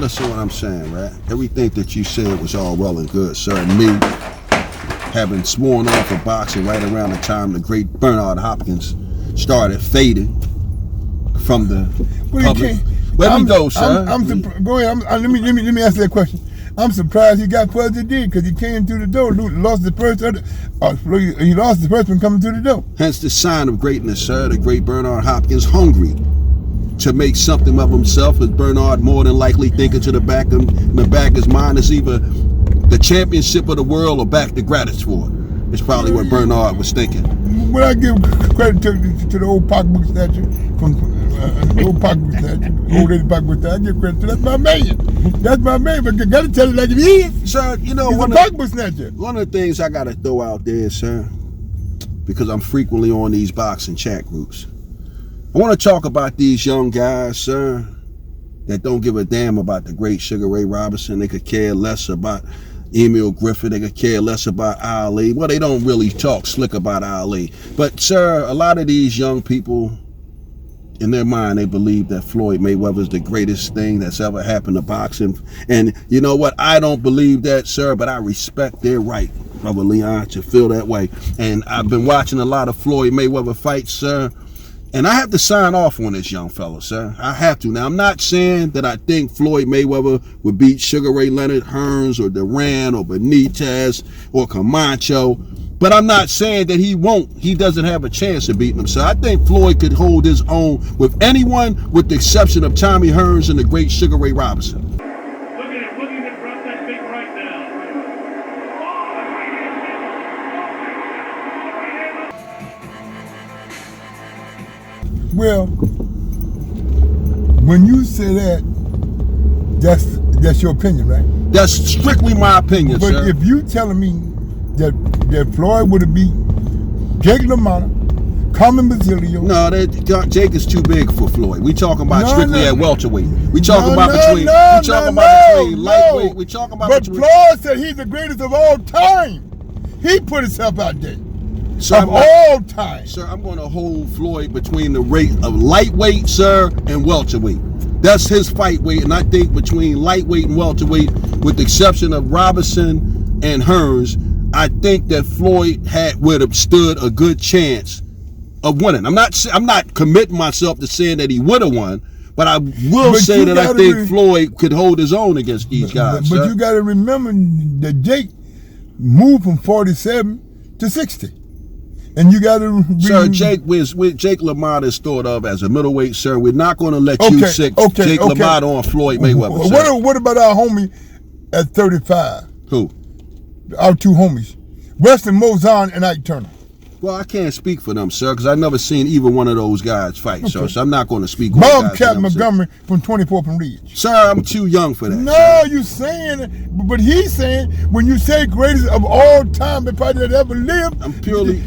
listen to what I'm saying, right? Everything that you said was all well and good, sir. And me, having sworn off of boxing right around the time the great Bernard Hopkins started fading from the public. Let me go, sir. Go ahead. Let me ask that question. I'm surprised he got what he did because he came through the door, lost the person. He lost the person coming through the door. Hence the sign of greatness, sir. The great Bernard Hopkins, hungry to make something of himself, as Bernard more than likely thinking to the back of his mind is either the championship of the world or back to Grattisford. It's probably what Bernard was thinking. When I give credit to the old pocketbook statue from the old pocketbook statue, old lady pocketbook statue, I give credit to that's my man. That's my man, but you gotta tell it like it is. Sir, you know, he's a pocketbook snatcher. One of the things I gotta throw out there, sir, because I'm frequently on these boxing chat groups. I want to talk about these young guys, sir, that don't give a damn about the great Sugar Ray Robinson. They could care less about Emil Griffith. They could care less about Ali. Well, they don't really talk slick about Ali. But, sir, a lot of these young people, in their mind, they believe that Floyd Mayweather is the greatest thing that's ever happened to boxing. And you know what? I don't believe that, sir, but I respect their right, Brother Leon, to feel that way. And I've been watching a lot of Floyd Mayweather fights, sir. And I have to sign off on this young fella, sir. I have to. Now, I'm not saying that I think Floyd Mayweather would beat Sugar Ray Leonard, Hearns, or Duran, or Benitez, or Camacho. But I'm not saying that he won't. He doesn't have a chance of beating him. So I think Floyd could hold his own with anyone with the exception of Tommy Hearns and the great Sugar Ray Robinson. Looking to drop that big right now. Well, when you say that, that's your opinion, right? That's strictly my opinion, but sir. But if you telling me that Floyd would have beat Jake LaMotta, Carmen Basilio. No, Jake is too big for Floyd. We talking about strictly at welterweight. We talking about between lightweight. We talking about between. But Floyd said he's the greatest of all time. He put himself out there. Of all time. Sir, I'm going to hold Floyd between the rate of lightweight, sir, and welterweight. That's his fight weight, and I think between lightweight and welterweight, with the exception of Robinson and Hearns, I think that Floyd would have stood a good chance of winning. I'm not committing myself to saying that he would have won, but I will say that I think Floyd could hold his own against these guys. But you got to remember that Jake moved from 47 to 60. And you got to... Sir, Jake LaMotta is thought of as a middleweight, sir. We're not going to let you sick Jake LaMotta on Floyd Mayweather, sir. What about our homie at 35? Who? Our two homies. Weston Mozon and Ike Turner. Well, I can't speak for them, sir, because I've never seen either one of those guys fight, sir. So I'm not going to speak on Bob Cap Montgomery from 24th and Ridge. Sir, I'm too young for that. No, you saying, but he's saying when you say greatest of all time, that probably that ever lived. I'm purely.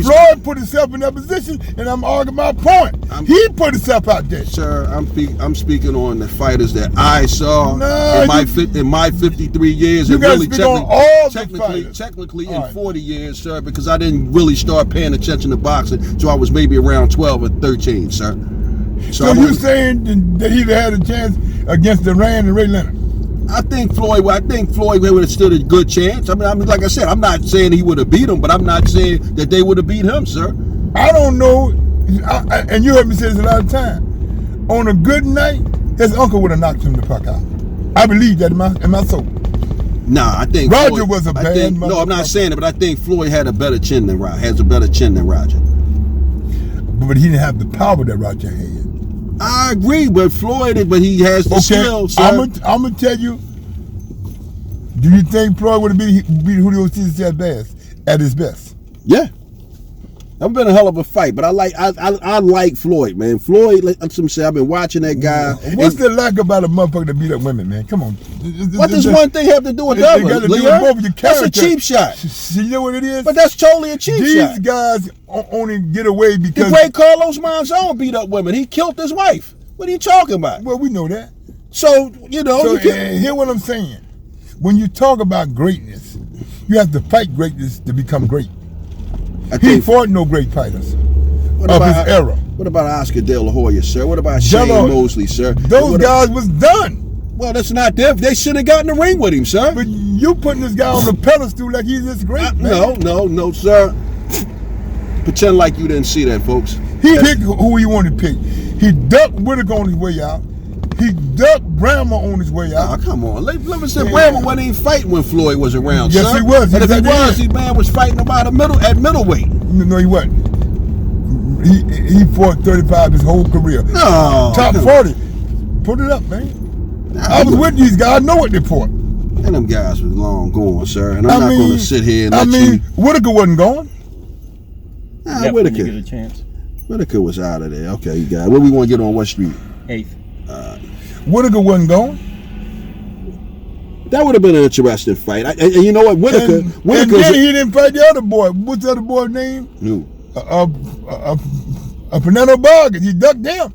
Floyd put himself in that position, and I'm arguing my point. He put himself out there. Sir, I'm speaking on the fighters that I saw in my 53 years, and really technically in 40 years, sir, because I didn't really start paying attention to boxing until I was maybe around 12 or 13, sir. So you saying that he'd have had a chance against Duran and Ray Leonard? I think Floyd would have stood a good chance. I mean, like I said, I'm not saying he would have beat him, but I'm not saying that they would have beat him, sir. I don't know, and you heard me say this a lot of times. On a good night, his uncle would have knocked him the fuck out. I believe that in my soul. Nah, I think Roger Floyd, was a bad motherfucker. No, I'm not saying it, but I think Floyd had a better chin than Roger. Has a better chin than Roger. But he didn't have the power that Roger had. I agree with Floyd, but he has the skill, sir. I'm gonna tell you. Do you think Floyd would have beat Julio Cesar at his best? Yeah. It's been a hell of a fight, but I like Floyd, man. Floyd, like some say, I've been watching that guy. What's the lack about a motherfucker that beat up women, man? Come on. What does one thing have to do with the other? That's a cheap shot. You know what it is? But that's totally a cheap shot. These guys only get away because... The great Carlos Monzon beat up women. He killed his wife. What are you talking about? Well, we know that. So, you know... So, hear what I'm saying. When you talk about greatness, you have to fight greatness to become great. He fought no great fighters of his era. What about Oscar De La Hoya, sir? What about Shane Mosley, sir? Those guys was done. Well, that's not their. They shouldn't have gotten in the ring with him, sir. But you putting this guy on the pedestal like he's this great, man. No, sir. Pretend like you didn't see that, folks. He picked who he wanted to pick. He ducked Whitaker on his way out. He ducked Brammer on his way out. Oh, come on. Let me say, Brammer wasn't even fighting when Floyd was around, Yes, sir. he was. And if he Yes, was, his man was fighting about at middleweight. No, he wasn't. He fought 35 his whole career. No. Top 40. Put it up, man. I was with these guys. I know what they fought. And them guys was long gone, sir. And I'm not going to sit here and let you. Whitaker wasn't gone. Nah, Whitaker. You get a chance. Whitaker was out of there. Okay, you got it. What we want to get on what street? 8th. Whitaker wasn't gone. That would have been an interesting fight. And you know what? Whitaker. And then he didn't fight the other boy. What's the other boy's name? Who? Fernando Vargas. He ducked him.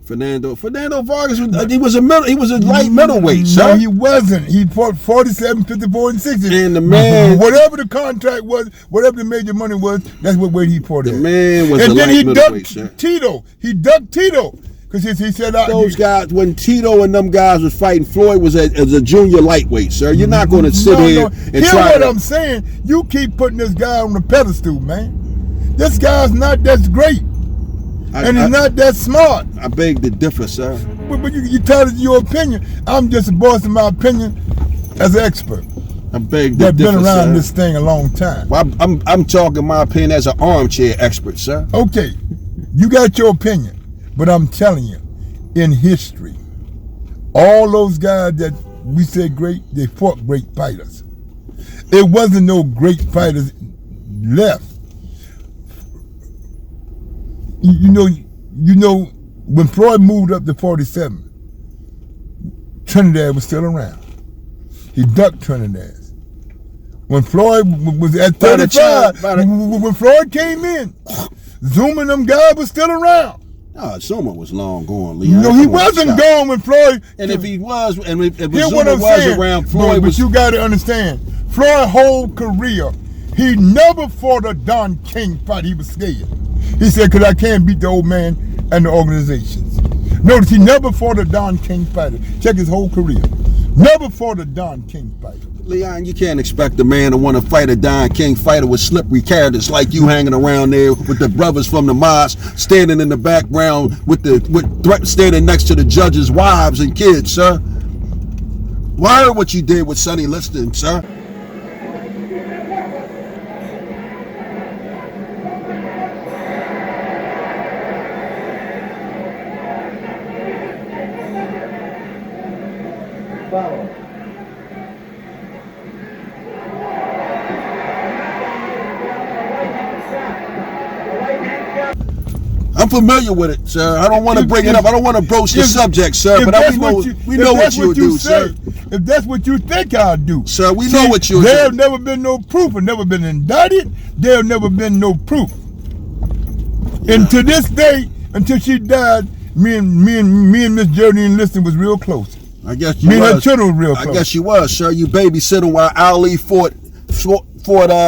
Fernando Vargas. He was a light middleweight, sir. No, he wasn't. He fought 47, 54, and 60. And the man, whatever the contract was, whatever the major money was, that's what weight he fought at. The man was and a then light he middleweight, ducked sir. Tito. He ducked Tito because he said those guys, when Tito and them guys was fighting, Floyd was as a junior lightweight, sir. You're not going to sit here and Hear try what to. I'm saying. You keep putting this guy on the pedestal, man. This guy's not that great. And he's not that smart. I beg to differ, sir. But you tell us your opinion. I'm just voicing my opinion as an expert. I beg to That's differ, been around sir. this thing a long time. Well, I'm talking my opinion as an armchair expert, sir. Okay, you got your opinion, but I'm telling you, in history, all those guys that we say great, they fought great fighters. It wasn't no great fighters left. You know, when Floyd moved up to 47, Trinidad was still around. He ducked Trinidad. When Floyd was at 35, when Floyd came in, Zuma and them guys was still around. No, Zuma was long gone, Leon. No, he wasn't gone when Floyd. And if he was, and if Hear Zuma what I'm was saying, around, Floyd but you got to understand, Floyd's whole career, he never fought a Don King fight. He was scared. He said, because I can't beat the old man and the organizations. Notice he never fought a Don King fighter. Check his whole career. Never fought a Don King fighter. Leon, you can't expect a man to want to fight a Don King fighter with slippery characters like you hanging around there with the brothers from the mosque, standing in the background standing next to the judges' wives and kids, sir. Why heard what you did with Sonny Liston, sir? I'm familiar with it, sir. I don't want to bring it up. I don't want to broach the subject, sir. But we know what you'll do, sir. If that's what you think I'll do, sir, we know what you'll do. There's never been no proof, and never been indicted. There's never been no proof. And to this day, until she died, me and Miss Geraldine Liston was real close. I guess you me was. and her children was real close. I guess you was, sir. You babysitting while Ali fought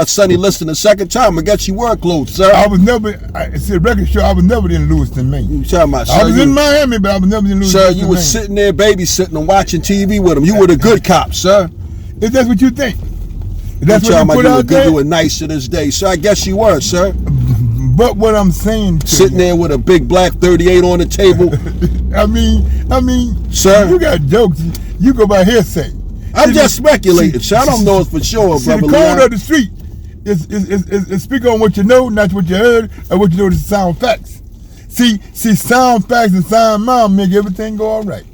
Sonny Liston the second time. I guess you were close, sir. I was never. It's a record show. I was never in Lewiston, Maine. You talking about, sir? I was in Miami, but I was never in Lewiston. Sir, you was sitting there babysitting and watching TV with him. You were the good cop, sir. If that's what you think. If that's what you put out there. You were nice to this day, sir. I guess you were, sir. But what I'm saying to sitting there with a big black 38 on the table. I mean, sir, you got jokes. You go by hearsay. I'm just speculating, sir. I don't know it for sure, brother. The code of the street is speak on what you know, not what you heard, or what you know is sound facts. See, sound facts and sound mind make everything go all right.